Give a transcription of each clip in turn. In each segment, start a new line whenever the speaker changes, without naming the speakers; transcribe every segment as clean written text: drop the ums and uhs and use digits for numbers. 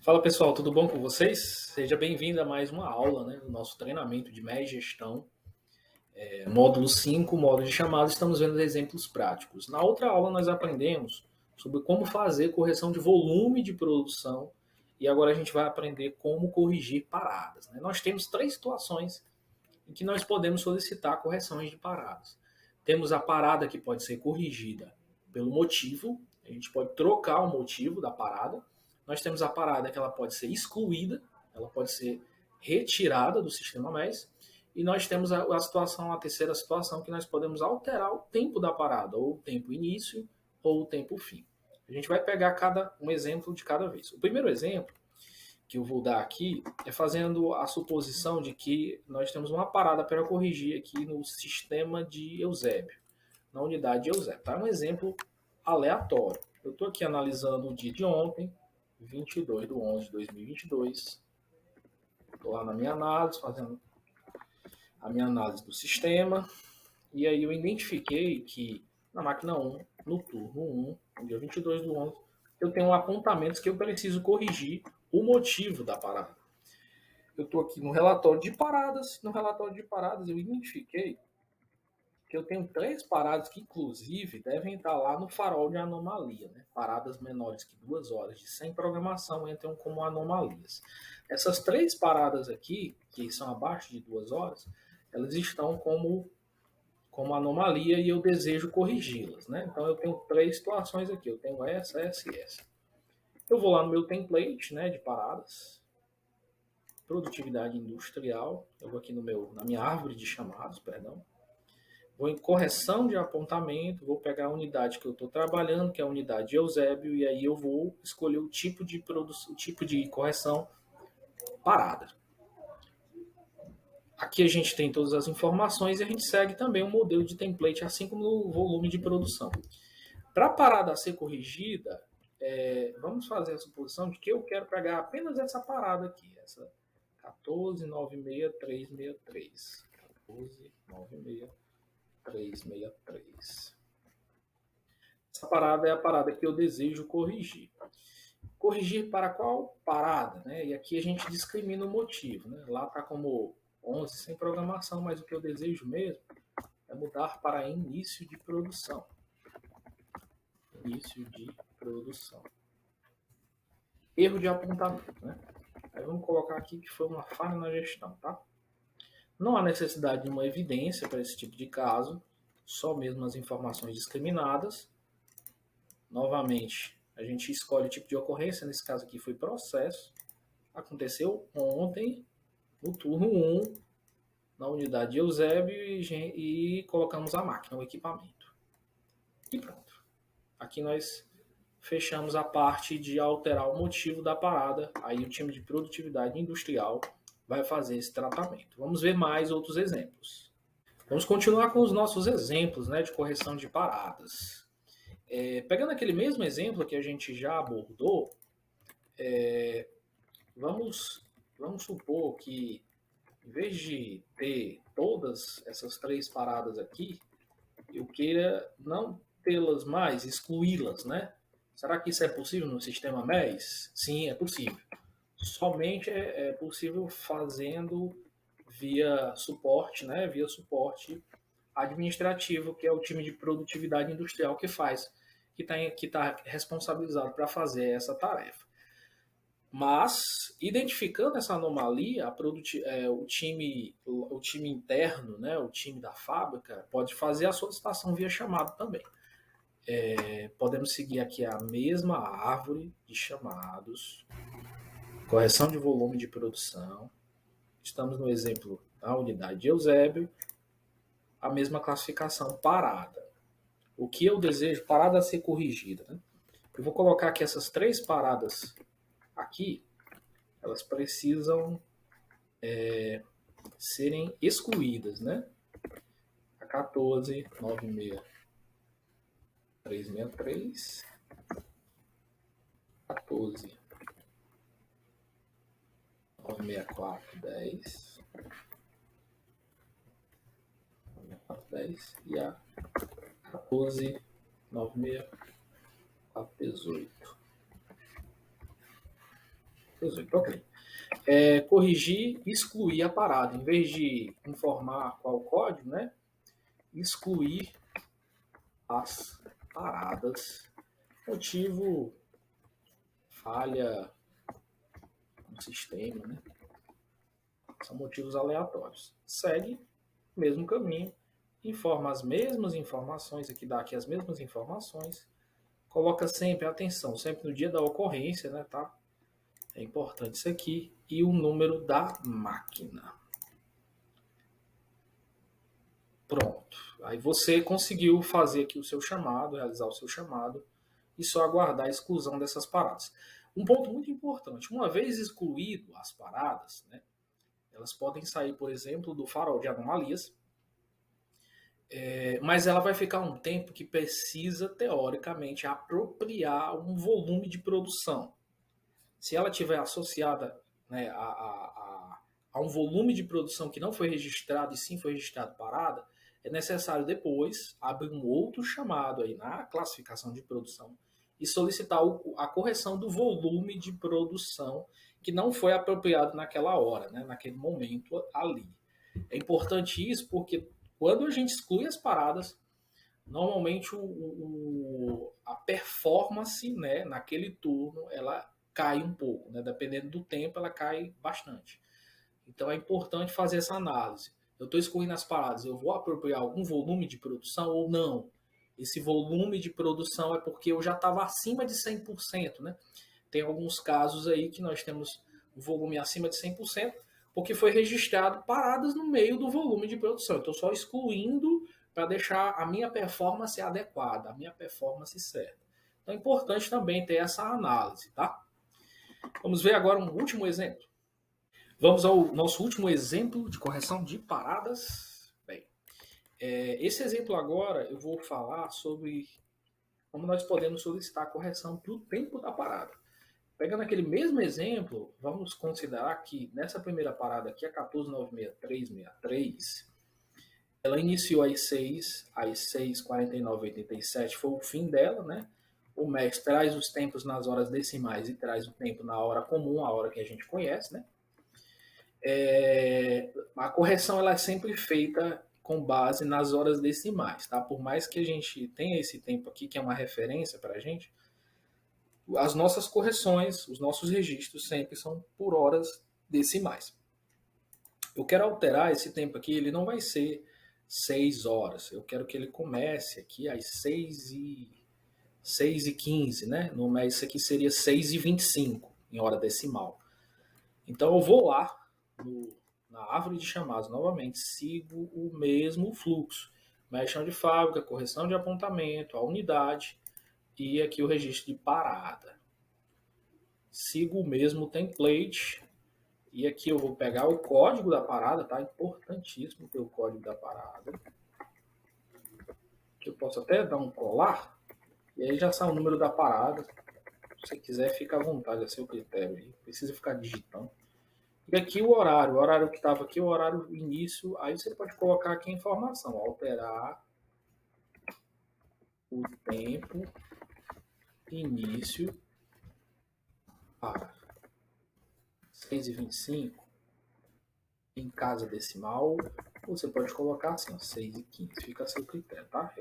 Fala pessoal, tudo bom com vocês? Seja bem-vindo a mais uma aula, né, do nosso treinamento de MEI Gestão, módulo 5, módulo de chamada. Estamos vendo exemplos práticos. Na outra aula nós aprendemos sobre como fazer correção de volume de produção e agora a gente vai aprender como corrigir paradas, né? Nós temos três situações em que nós podemos solicitar correções de paradas. Temos a parada que pode ser corrigida pelo motivo, a gente pode trocar o motivo da parada. Nós temos a parada que ela pode ser excluída, ela pode ser retirada do sistema MES. E nós temos a terceira situação, que nós podemos alterar o tempo da parada, ou o tempo início, ou o tempo fim. A gente vai pegar um exemplo de cada vez. O primeiro exemplo que eu vou dar aqui é fazendo a suposição de que nós temos uma parada para corrigir aqui no sistema de Eusébio, na unidade de Eusébio. Tá? Um exemplo aleatório. Eu estou aqui analisando o dia de ontem, 22 de 11 de 2022. Estou lá na minha análise, fazendo a minha análise do sistema. E aí eu identifiquei que na máquina 1, no turno 1, no dia 22 do 11, eu tenho apontamentos que eu preciso corrigir o motivo da parada. Eu estou aqui no relatório de paradas. No relatório de paradas eu identifiquei que eu tenho três paradas que, inclusive, devem entrar lá no farol de anomalia. Né? Paradas menores que 2 horas de sem programação entram como anomalias. Essas três paradas aqui, que são abaixo de 2 horas, elas estão como anomalia e eu desejo corrigi-las. Né? Então eu tenho três situações aqui. Eu tenho essa e essa. Eu vou lá no meu template, né, de paradas, produtividade industrial. Eu vou aqui na minha árvore de chamados, perdão. Vou em correção de apontamento, vou pegar a unidade que eu estou trabalhando, que é a unidade de Eusébio, e aí eu vou escolher o tipo de produção, o tipo de correção parada. Aqui a gente tem todas as informações e a gente segue também um modelo de template, assim como no volume de produção. Para a parada ser corrigida, vamos fazer a suposição de que eu quero pegar apenas essa parada aqui, essa 1496363. 1496363. Essa parada é a parada que eu desejo corrigir. Corrigir para qual parada? Né? E aqui a gente discrimina o motivo. Né? Lá está como 11 sem programação, mas o que eu desejo mesmo é mudar para início de produção. Início de produção. Erro de apontamento. Né? Aí vamos colocar aqui que foi uma falha na gestão. Tá? Não há necessidade de uma evidência para esse tipo de caso, só mesmo as informações discriminadas. Novamente, a gente escolhe o tipo de ocorrência, nesse caso aqui foi processo. Aconteceu ontem, no turno 1, na unidade de Eusébio, e colocamos a máquina, o equipamento. E pronto. Aqui nós fechamos a parte de alterar o motivo da parada. Aí o time de produtividade industrial vai fazer esse tratamento. Vamos ver mais outros exemplos. Vamos continuar com os nossos exemplos, né, de correção de paradas. Pegando aquele mesmo exemplo que a gente já abordou, vamos supor que, em vez de ter todas essas três paradas aqui, eu queira não tê-las mais, excluí-las, né? Será que isso é possível no sistema MES? Sim, é possível. Somente é possível fazendo via suporte, né? Via suporte administrativo, que é o time de produtividade industrial que faz, que tá responsabilizado para fazer essa tarefa. Mas, identificando essa anomalia, o time interno, né, o time da fábrica, pode fazer a solicitação via chamado também. Podemos seguir aqui a mesma árvore de chamados, correção de volume de produção. Estamos no exemplo da unidade de Eusébio, a mesma classificação, parada. O que eu desejo, parada a ser corrigida. Né? Eu vou colocar aqui essas três paradas aqui, elas precisam serem excluídas, né? A 14, 96, 363, 14, 964, 10, 10 e a 14, 96, 18. 18, ok. Corrigir, excluir a parada. Em vez de informar qual o código, né? Excluir as paradas. Motivo, falha no sistema, né? São motivos aleatórios. Segue o mesmo caminho, informa as mesmas informações, aqui dá aqui as mesmas informações, coloca sempre, atenção, sempre no dia da ocorrência, né, tá? É importante isso aqui, e o número da máquina. Pronto. Aí você conseguiu fazer aqui o seu chamado, realizar o seu chamado, e só aguardar a exclusão dessas paradas. Um ponto muito importante, uma vez excluído as paradas, né, elas podem sair, por exemplo, do farol de anomalias, mas ela vai ficar um tempo que precisa, teoricamente, apropriar um volume de produção. Se ela tiver associada, né, a um volume de produção que não foi registrado e sim foi registrado parada, é necessário depois abrir um outro chamado aí na classificação de produção e solicitar a correção do volume de produção que não foi apropriado naquela hora, né, naquele momento ali. É importante isso porque quando a gente exclui as paradas, normalmente a performance, né, naquele turno ela cai um pouco, né? Dependendo do tempo, ela cai bastante. Então é importante fazer essa análise. Eu estou excluindo as paradas, eu vou apropriar algum volume de produção ou não? Esse volume de produção é porque eu já estava acima de 100%, né? Tem alguns casos aí que nós temos um volume acima de 100%, porque foi registrado paradas no meio do volume de produção. Estou só excluindo para deixar a minha performance adequada, a minha performance certa. Então é importante também ter essa análise, tá? Vamos ver agora um último exemplo. Vamos ao nosso último exemplo de correção de paradas. Bem, esse exemplo agora eu vou falar sobre como nós podemos solicitar a correção do tempo da parada. Pegando aquele mesmo exemplo, vamos considerar que nessa primeira parada aqui, a 1496363, ela iniciou às 6h49,87 foi o fim dela, né? O MES traz os tempos nas horas decimais e traz o tempo na hora comum, a hora que a gente conhece, né? A correção ela é sempre feita com base nas horas decimais, tá? Por mais que a gente tenha esse tempo aqui, que é uma referência para a gente, as nossas correções, os nossos registros sempre são por horas decimais. Eu quero alterar esse tempo aqui, ele não vai ser 6 horas. Eu quero que ele comece aqui às 6h15, né? No mês isso aqui seria 6h25 em hora decimal. Então eu vou lá na árvore de chamados novamente, sigo o mesmo fluxo. Mexão de fábrica, correção de apontamento, a unidade e aqui o registro de parada. Sigo o mesmo template e aqui eu vou pegar o código da parada, tá? Importantíssimo ter o código da parada. Que eu posso até dar um colar e aí já sai o número da parada. Se você quiser, fica à vontade, é seu critério aí. Precisa ficar digitando. E aqui o horário que estava aqui, o horário início, aí você pode colocar aqui a informação, alterar o tempo início para 6h25 em casa decimal, você pode colocar assim, 6h15, fica a seu critério, tá?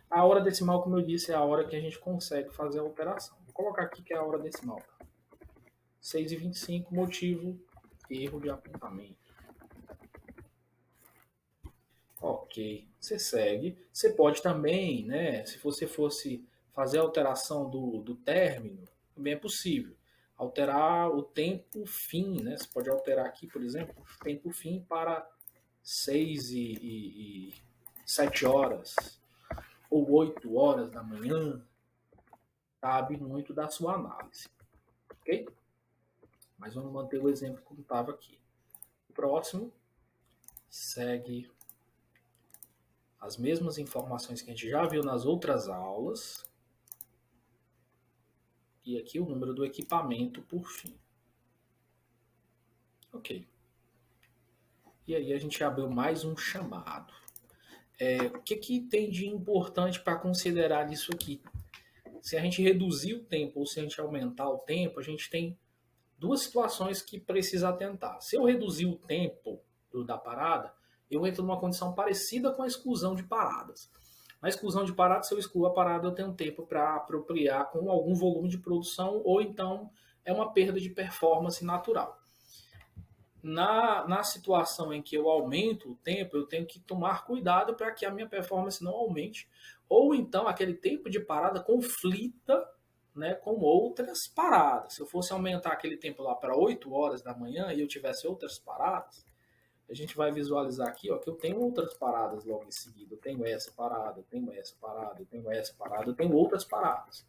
A hora decimal, como eu disse, é a hora que a gente consegue fazer a alteração. Vou colocar aqui que é a hora decimal, tá? 6h25, motivo, erro de apontamento. Ok, você segue. Você pode também, né, se você fosse fazer a alteração do término, também é possível. Alterar o tempo fim, né? Você pode alterar aqui, por exemplo, o tempo fim para 7 horas ou 8 horas da manhã. Cabe muito da sua análise, ok? Mas vamos manter o exemplo como estava aqui. O próximo segue as mesmas informações que a gente já viu nas outras aulas. E aqui o número do equipamento por fim. Ok. E aí a gente abriu mais um chamado. O que tem de importante para considerar nisso aqui? Se a gente reduzir o tempo ou se a gente aumentar o tempo, a gente tem duas situações que precisa atentar. Se eu reduzir o tempo da parada, eu entro numa condição parecida com a exclusão de paradas. Na exclusão de paradas, se eu excluo a parada, eu tenho tempo para apropriar com algum volume de produção, ou então é uma perda de performance natural. Na situação em que eu aumento o tempo, eu tenho que tomar cuidado para que a minha performance não aumente, ou então aquele tempo de parada conflita, né, com outras paradas. Se eu fosse aumentar aquele tempo lá para 8 horas da manhã e eu tivesse outras paradas, a gente vai visualizar aqui, ó, que eu tenho outras paradas logo em seguida. Eu tenho essa parada, eu tenho essa parada, eu tenho essa parada, eu tenho outras paradas.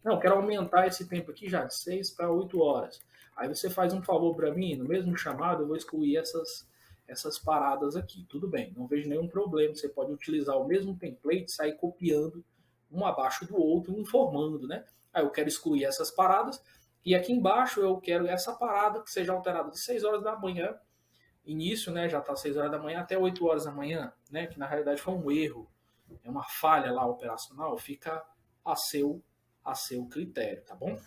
Não, eu quero aumentar esse tempo aqui já de 6 para 8 horas. Aí você faz um favor para mim, no mesmo chamado eu vou excluir essas paradas aqui. Tudo bem, não vejo nenhum problema. Você pode utilizar o mesmo template, sair copiando um abaixo do outro, informando, né? Aí eu quero excluir essas paradas. E aqui embaixo eu quero essa parada que seja alterada de 6 horas da manhã início, né, já está às 6 horas da manhã até 8 horas da manhã, né, que na realidade foi um erro, é uma falha lá operacional, fica a seu critério, tá bom?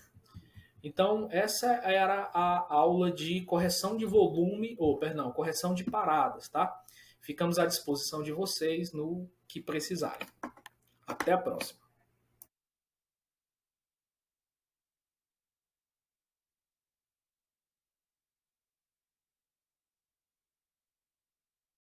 Então, essa era a aula de correção de volume, ou, perdão, correção de paradas, tá? Ficamos à disposição de vocês no que precisarem. Até a próxima.